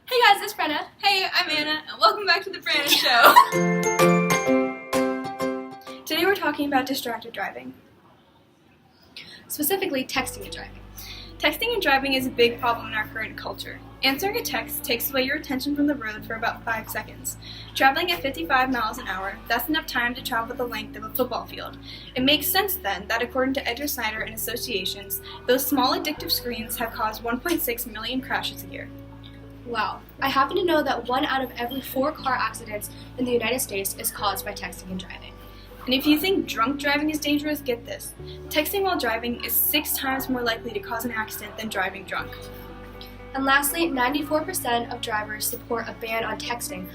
Hey guys, it's Brenna. Hey, I'm Anna, and welcome back to the Brenna Show. Today we're talking about distracted driving. Specifically, texting and driving. Texting and driving is a big problem in our current culture. Answering a text takes away your attention from the road for about 5 seconds. Traveling at 55 miles an hour, that's enough time to travel the length of a football field. It makes sense then that according to Edgar Snyder and associations, those small addictive screens have caused 1.6 million crashes a year. Wow. I happen to know that 1 out of every 4 car accidents in the United States is caused by texting and driving. And if you think drunk driving is dangerous, get this. Texting while driving is 6 times more likely to cause an accident than driving drunk. And lastly, 94% of drivers support a ban on texting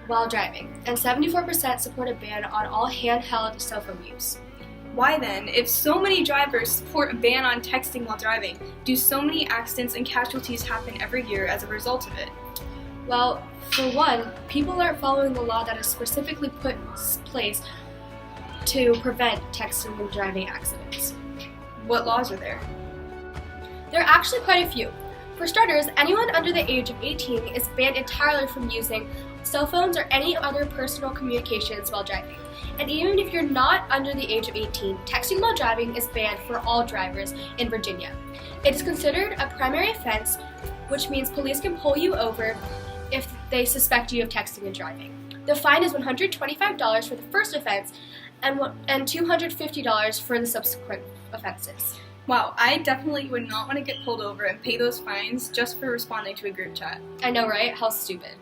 while driving, and 74% support a ban on all handheld cell phone use. Why then, if so many drivers support a ban on texting while driving, do so many accidents and casualties happen every year as a result of it? Well, for one, people aren't following the law that is specifically put in place to prevent texting and driving accidents. What laws are there? There are actually quite a few. For starters, anyone under the age of 18 is banned entirely from using cell phones or any other personal communications while driving. And even if you're not under the age of 18, texting while driving is banned for all drivers in Virginia. It is considered a primary offense, which means police can pull you over if they suspect you of texting and driving. The fine is $125 for the first offense and $250 for the subsequent offenses. Wow, I definitely would not want to get pulled over and pay those fines just for responding to a group chat. I know, right? How stupid.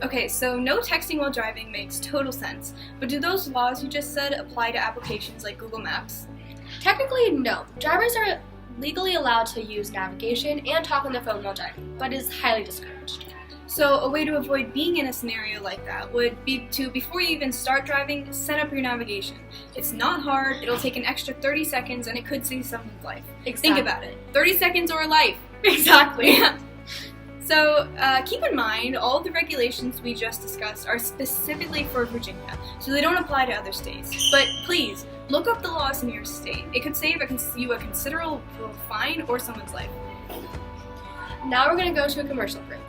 Okay, so no texting while driving makes total sense, but do those laws you just said apply to applications like Google Maps? Technically, no. Drivers are legally allowed to use navigation and talk on the phone while driving, but is highly discouraged. So a way to avoid being in a scenario like that would be to, before you even start driving, set up your navigation. It's not hard, it'll take an extra 30 seconds, and it could save someone's life. Exactly. Think about it. 30 seconds or a life. Exactly. So keep in mind, all the regulations we just discussed are specifically for Virginia, so they don't apply to other states. But please, look up the laws in your state. It could save you a considerable fine or someone's life. Now we're going to go to a commercial break.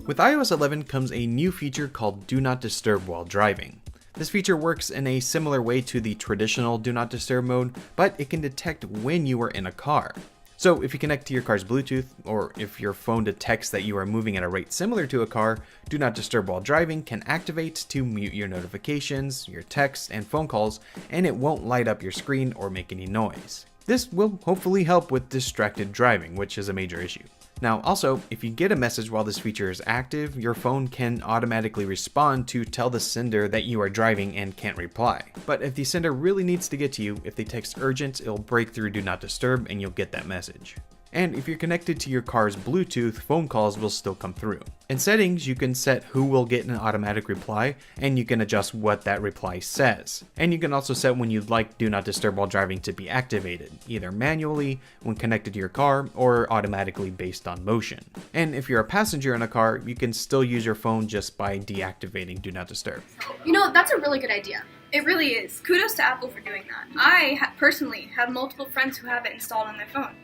With iOS 11 comes a new feature called Do Not Disturb while driving. This feature works in a similar way to the traditional Do Not Disturb mode, but it can detect when you are in a car. So if you connect to your car's Bluetooth, or if your phone detects that you are moving at a rate similar to a car, Do Not Disturb while driving can activate to mute your notifications, your texts, and phone calls, and it won't light up your screen or make any noise. This will hopefully help with distracted driving, which is a major issue. Now, also, if you get a message while this feature is active, your phone can automatically respond to tell the sender that you are driving and can't reply. But if the sender really needs to get to you, if they text urgent, it'll break through Do Not Disturb and you'll get that message. And if you're connected to your car's Bluetooth, phone calls will still come through. In settings, you can set who will get an automatic reply, and you can adjust what that reply says. And you can also set when you'd like Do Not Disturb while driving to be activated, either manually, when connected to your car, or automatically based on motion. And if you're a passenger in a car, you can still use your phone just by deactivating Do Not Disturb. You know, that's a really good idea. It really is. Kudos to Apple for doing that. I personally have multiple friends who have it installed on their phone.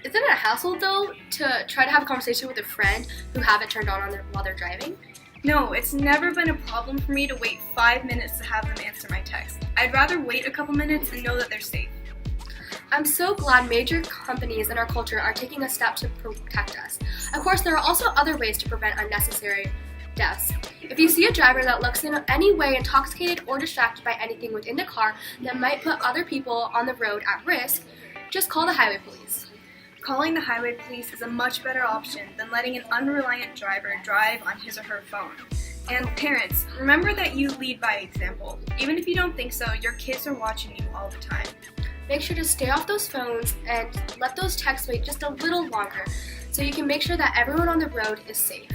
Isn't it a hassle, though, to try to have a conversation with a friend who have it turned on while they're driving? No, it's never been a problem for me to wait 5 minutes to have them answer my text. I'd rather wait a couple minutes and know that they're safe. I'm so glad major companies in our culture are taking a step to protect us. Of course, there are also other ways to prevent unnecessary deaths. If you see a driver that looks in any way intoxicated or distracted by anything within the car that might put other people on the road at risk, just call the highway police. Calling the highway police is a much better option than letting an unreliant driver drive on his or her phone. And parents, remember that you lead by example. Even if you don't think so, your kids are watching you all the time. Make sure to stay off those phones and let those texts wait just a little longer so you can make sure that everyone on the road is safe.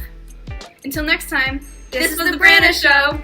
Until next time, this was the Brenna Show!